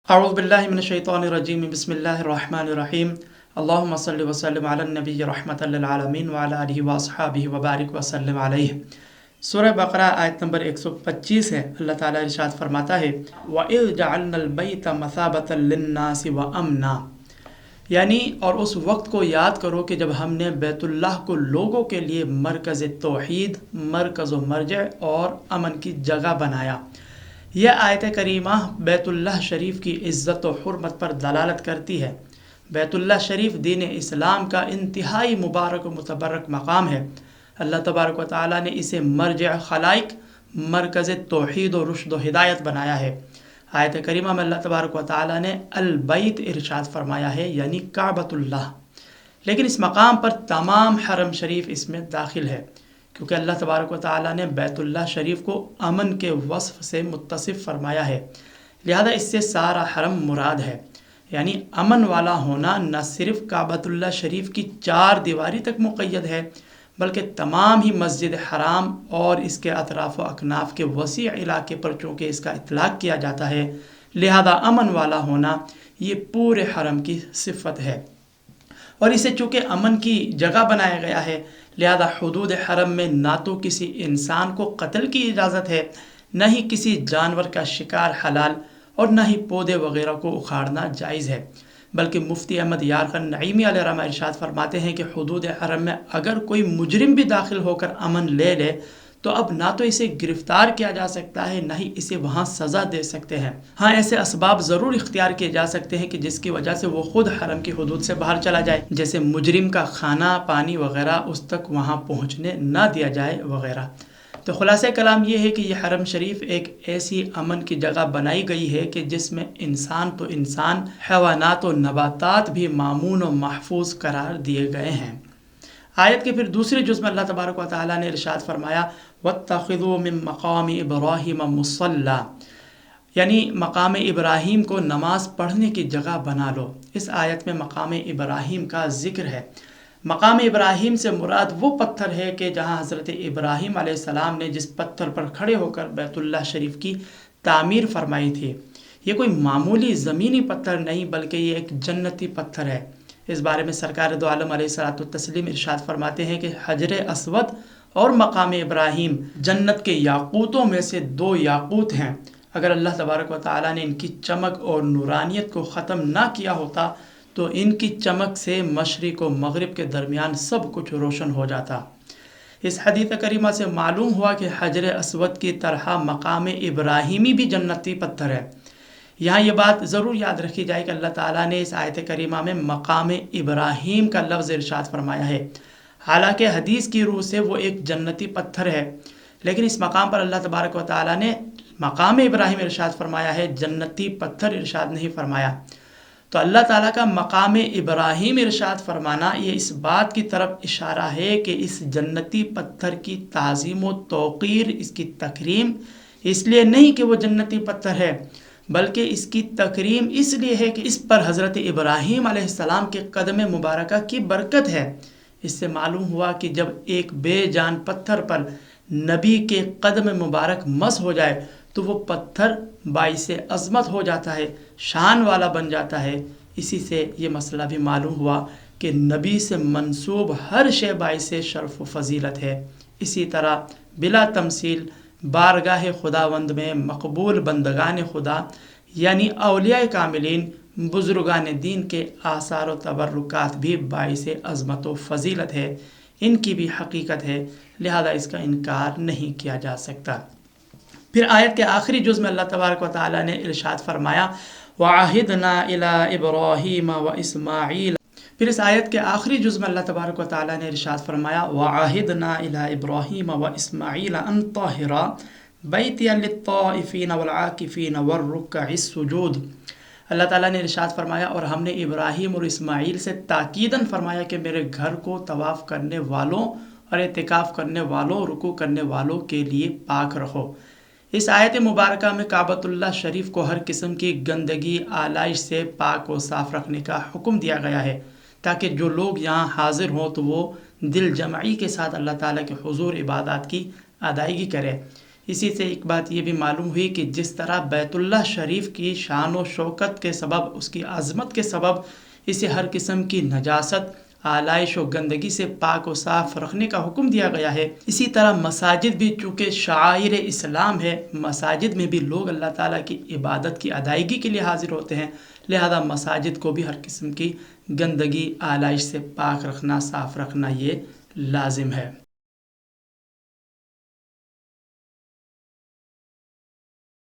اعوذ باللہ من الشیطان الرجیم بسم اللہ الرحمن الرحیم اللہم صلی وسلم علی النبی رحمۃ للعالمین وعلی آلہ واصحابہ وبارک وسلم علیہ۔ سورہ بقرہ آیت نمبر 125 ہے۔ اللہ تعالیٰ ارشاد فرماتا ہے وَإِذْ جَعَلْنَا الْبَيْتَ مَثَابَةً لِلنَّاسِ وَأَمْنًا، یعنی اور اس وقت کو یاد کرو کہ جب ہم نے بیت اللہ کو لوگوں کے لیے مرکز توحید، مرکز و مرجع اور امن کی جگہ بنایا۔ یہ آیت کریمہ بیت اللہ شریف کی عزت و حرمت پر دلالت کرتی ہے۔ بیت اللہ شریف دین اسلام کا انتہائی مبارک و متبرک مقام ہے۔ اللہ تبارک و تعالیٰ نے اسے مرجع خلائق، مرکز توحید و رشد و ہدایت بنایا ہے۔ آیت کریمہ میں اللہ تبارک و تعالیٰ نے البیت ارشاد فرمایا ہے، یعنی کعبۃ اللہ، لیکن اس مقام پر تمام حرم شریف اس میں داخل ہے، کیونکہ اللہ تبارک و تعالیٰ نے بیت اللہ شریف کو امن کے وصف سے متصف فرمایا ہے، لہذا اس سے سارا حرم مراد ہے۔ یعنی امن والا ہونا نہ صرف کعبۃ اللہ شریف کی 4 دیواری تک مقید ہے، بلکہ تمام ہی مسجد حرام اور اس کے اطراف و اکناف کے وسیع علاقے پر چونکہ اس کا اطلاق کیا جاتا ہے، لہذا امن والا ہونا یہ پورے حرم کی صفت ہے۔ اور اسے چونکہ امن کی جگہ بنایا گیا ہے، لہذا حدود حرم میں نہ تو کسی انسان کو قتل کی اجازت ہے، نہ ہی کسی جانور کا شکار حلال، اور نہ ہی پودے وغیرہ کو اکھاڑنا جائز ہے۔ بلکہ مفتی احمد یارقن نعیمی علیہ رحمہ ارشاد فرماتے ہیں کہ حدود حرم میں اگر کوئی مجرم بھی داخل ہو کر امن لے لے تو اب نہ تو اسے گرفتار کیا جا سکتا ہے، نہ ہی اسے وہاں سزا دے سکتے ہیں۔ ہاں ایسے اسباب ضرور اختیار کیے جا سکتے ہیں کہ جس کی وجہ سے وہ خود حرم کی حدود سے باہر چلا جائے، جیسے مجرم کا کھانا پانی وغیرہ اس تک وہاں پہنچنے نہ دیا جائے وغیرہ۔ تو خلاصہ کلام یہ ہے کہ یہ حرم شریف ایک ایسی امن کی جگہ بنائی گئی ہے کہ جس میں انسان تو انسان، حیوانات و نباتات بھی مامون و محفوظ قرار دیے گئے ہیں۔ آیت کے پھر دوسرے جز میں اللہ تبارک و تعالیٰ نے ارشاد فرمایا وَاتَّخِذُوا مِن مَقَامِ إِبْرَاهِيمَ مُصَلًّى، یعنی مقام ابراہیم کو نماز پڑھنے کی جگہ بنا لو۔ اس آیت میں مقام ابراہیم کا ذکر ہے۔ مقام ابراہیم سے مراد وہ پتھر ہے کہ جہاں حضرت ابراہیم علیہ السلام نے جس پتھر پر کھڑے ہو کر بیت اللہ شریف کی تعمیر فرمائی تھی۔ یہ کوئی معمولی زمینی پتھر نہیں بلکہ یہ ایک جنتی پتھر ہے۔ اس بارے میں سرکار دو عالم علیہ الصلوۃ والتسلیم ارشاد فرماتے ہیں کہ حجر اسود اور مقام ابراہیم جنت کے یاقوتوں میں سے 2 یاقوت ہیں۔ اگر اللہ تبارک و تعالیٰ نے ان کی چمک اور نورانیت کو ختم نہ کیا ہوتا تو ان کی چمک سے مشرق و مغرب کے درمیان سب کچھ روشن ہو جاتا۔ اس حدیث کریمہ سے معلوم ہوا کہ حجر اسود کی طرح مقام ابراہیمی بھی جنتی پتھر ہے۔ یہاں یہ بات ضرور یاد رکھی جائے کہ اللہ تعالیٰ نے اس آیت کریمہ میں مقام ابراہیم کا لفظ ارشاد فرمایا ہے، حالانکہ حدیث کی روح سے وہ ایک جنتی پتھر ہے، لیکن اس مقام پر اللہ تبارک و تعالیٰ نے مقام ابراہیم ارشاد فرمایا ہے، جنتی پتھر ارشاد نہیں فرمایا۔ تو اللہ تعالیٰ کا مقام ابراہیم ارشاد فرمانا یہ اس بات کی طرف اشارہ ہے کہ اس جنتی پتھر کی تعظیم و توقیر، اس کی تکریم اس لیے نہیں کہ وہ جنتی پتھر ہے، بلکہ اس کی تکریم اس لیے ہے کہ اس پر حضرت ابراہیم علیہ السلام کے قدم مبارکہ کی برکت ہے۔ اس سے معلوم ہوا کہ جب ایک بے جان پتھر پر نبی کے قدم مبارک مس ہو جائے تو وہ پتھر باعث عظمت ہو جاتا ہے، شان والا بن جاتا ہے۔ اسی سے یہ مسئلہ بھی معلوم ہوا کہ نبی سے منسوب ہر شے باعث شرف و فضیلت ہے۔ اسی طرح بلا تمثیل بارگاہ خداوند میں مقبول بندگان خدا یعنی اولیاء کاملین، بزرگان دین کے آثار و تبرکات بھی باعث عظمت و فضیلت ہے، ان کی بھی حقیقت ہے، لہذا اس کا انکار نہیں کیا جا سکتا۔ پھر آیت کے آخری جز میں اللہ تبارک و تعالیٰ نے ارشاد فرمایا وَعَهِدْنَا إِلَىٰ إِبْرَاهِيمَ وَإِسْمَاعِيلَ، پھر اس آیت کے آخری جز میں اللہ تبارک و تعالیٰ نے ارشاد فرمایا وَعَهِدْنَا إِلَىٰ إِبْرَاهِيمَ وَإِسْمَاعِيلَ أَن طَهِّرَا بَيْتِيَ لِلطَّائِفِينَ وَالْعَاكِفِينَ وَالرُّكَّعِ السُّجُودِ، اللہ تعالیٰ نے ارشاد فرمایا اور ہم نے ابراہیم اور اسماعیل سے تاکیداً فرمایا کہ میرے گھر کو طواف کرنے والوں اور اعتکاف کرنے والوں، رکوع کرنے والوں کے لیے پاک رکھو۔ اس آیت مبارکہ میں کعبۃ اللہ شریف کو ہر قسم کی گندگی آلائش سے پاک و صاف رکھنے کا حکم دیا گیا ہے، تاکہ جو لوگ یہاں حاضر ہوں تو وہ دل جمعی کے ساتھ اللہ تعالیٰ کے حضور عبادات کی ادائیگی کرے۔ اسی سے ایک بات یہ بھی معلوم ہوئی کہ جس طرح بیت اللہ شریف کی شان و شوکت کے سبب، اس کی عظمت کے سبب اسے ہر قسم کی نجاست، آلائش و گندگی سے پاک و صاف رکھنے کا حکم دیا گیا ہے، اسی طرح مساجد بھی چونکہ شعائر اسلام ہے، مساجد میں بھی لوگ اللہ تعالیٰ کی عبادت کی ادائیگی کے لیے حاضر ہوتے ہیں، لہذا مساجد کو بھی ہر قسم کی گندگی، آلائش سے پاک رکھنا، صاف رکھنا یہ لازم ہے۔